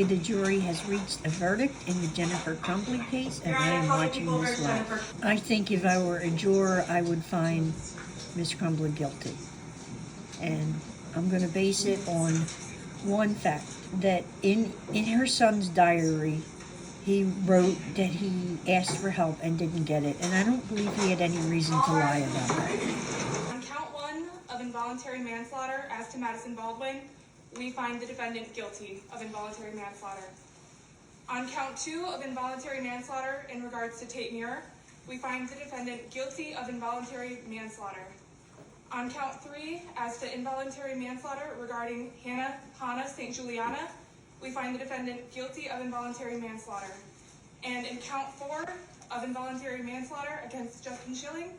The jury has reached a verdict in the Jennifer Crumbley case, and I am watching this live. I think if I were a juror, I would find Ms. Crumbley guilty. And I'm going to base it on one fact, that in her son's diary, he wrote that he asked for help and didn't get it. And I don't believe he had any reason to lie about that. On count 1 of involuntary manslaughter as to Madison Baldwin, we find the defendant guilty of involuntary manslaughter. On count 2 of involuntary manslaughter in regards to Tate Muir, we find the defendant guilty of involuntary manslaughter. On count 3, as to involuntary manslaughter regarding Hannah St. Juliana, we find the defendant guilty of involuntary manslaughter. And in count 4 of involuntary manslaughter against Justin Schilling,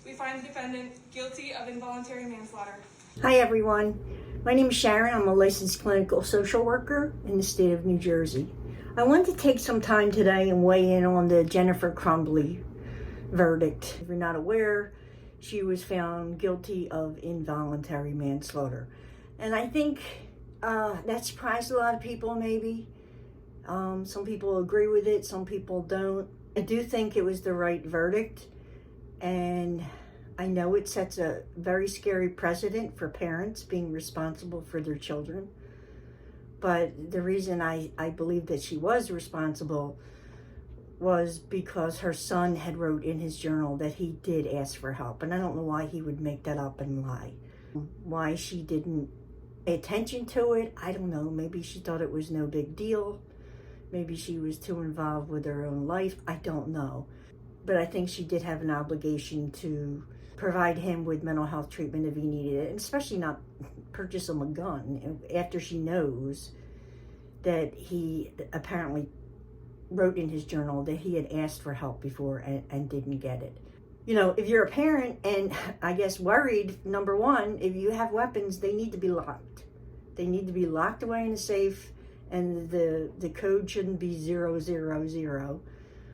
we find the defendant guilty of involuntary manslaughter. Hi everyone. My name is Sharon. I'm a licensed clinical social worker in the state of New Jersey. I wanted to take some time today and weigh in on the Jennifer Crumbley verdict. If you're not aware, she was found guilty of involuntary manslaughter. And I think that surprised a lot of people maybe. Some people agree with it, some people don't. I do think it was the right verdict, and I know it sets a very scary precedent for parents being responsible for their children. But the reason I believe that she was responsible was because her son had wrote in his journal that he did ask for help. And I don't know why he would make that up and lie. Why she didn't pay attention to it, I don't know. Maybe she thought it was no big deal. Maybe she was too involved with her own life. I don't know. But I think she did have an obligation to provide him with mental health treatment if he needed it, and especially not purchase him a gun after she knows that he apparently wrote in his journal that he had asked for help before and didn't get it. You know, if you're a parent and I guess worried, number one, if you have weapons, they need to be locked. They need to be locked away in a safe, and the code shouldn't be 000.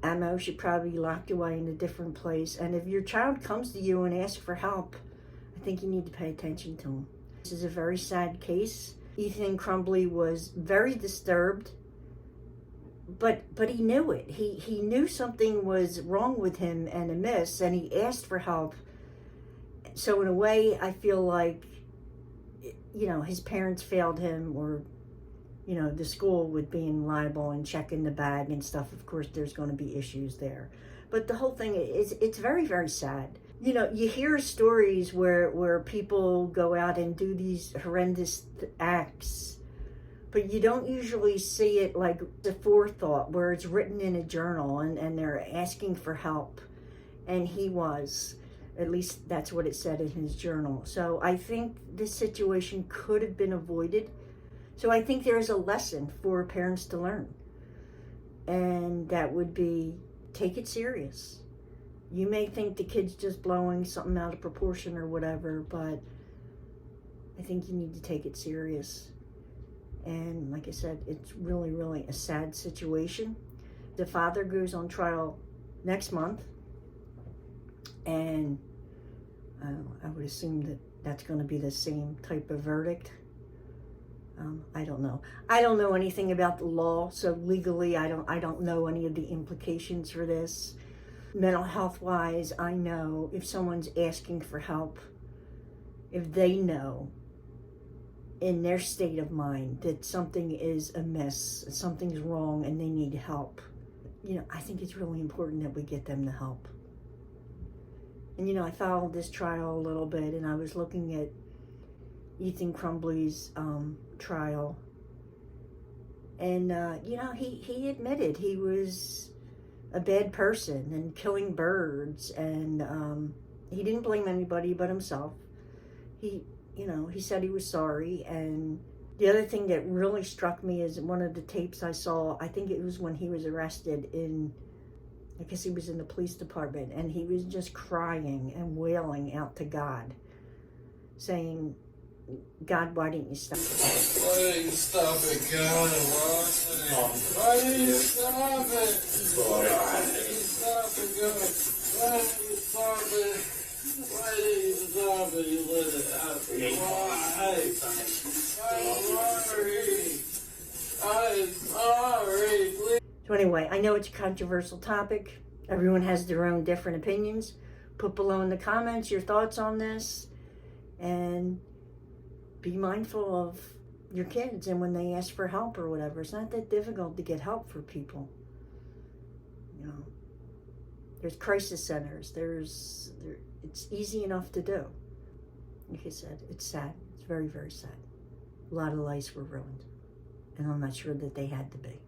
Ammo should probably be locked away in a different place. And if your child comes to you and asks for help, I think you need to pay attention to him. This is a very sad case. Ethan Crumbley was very disturbed, but he knew it. He knew something was wrong with him and amiss, and he asked for help. So in a way, I feel like, you know, his parents failed him, or you know, the school with being liable and checking the bag and stuff. Of course, there's going to be issues there. But the whole thing is, it's very, very sad. You know, you hear stories where people go out and do these horrendous acts, but you don't usually see it like the forethought where it's written in a journal and they're asking for help. And he was. At least that's what it said in his journal. So I think this situation could have been avoided. So I think there is a lesson for parents to learn, and that would be, take it serious. You may think the kid's just blowing something out of proportion or whatever, but I think you need to take it serious. And like I said, it's really, really a sad situation. The father goes on trial next month, and I would assume that that's going to be the same type of verdict. I don't know. I don't know anything about the law, so legally I don't know any of the implications for this. Mental health wise, I know if someone's asking for help, if they know in their state of mind that something is amiss, something's wrong and they need help, you know, I think it's really important that we get them the help. And you know, I followed this trial a little bit, and I was looking at Ethan Crumbley's trial, and you know, he admitted he was a bad person and killing birds, and he didn't blame anybody but himself. He said he was sorry. And the other thing that really struck me is one of the tapes I saw, I think it was when he was arrested I guess he was in the police department, and he was just crying and wailing out to God, saying, God, why didn't you stop it? Why didn't you stop it, God? Why didn't you stop it? Why didn't you stop it, God? Why didn't you stop it? Why didn't you stop it? You let it happen. Why? I'm sorry. I'm anyway, I know it's a controversial topic. Everyone has their own different opinions. Put below in the comments your thoughts on this, and be mindful of your kids and when they ask for help or whatever. It's not that difficult to get help for people. You know, there's crisis centers. It's easy enough to do. Like I said, it's sad. It's very, very sad. A lot of lives were ruined, and I'm not sure that they had to be.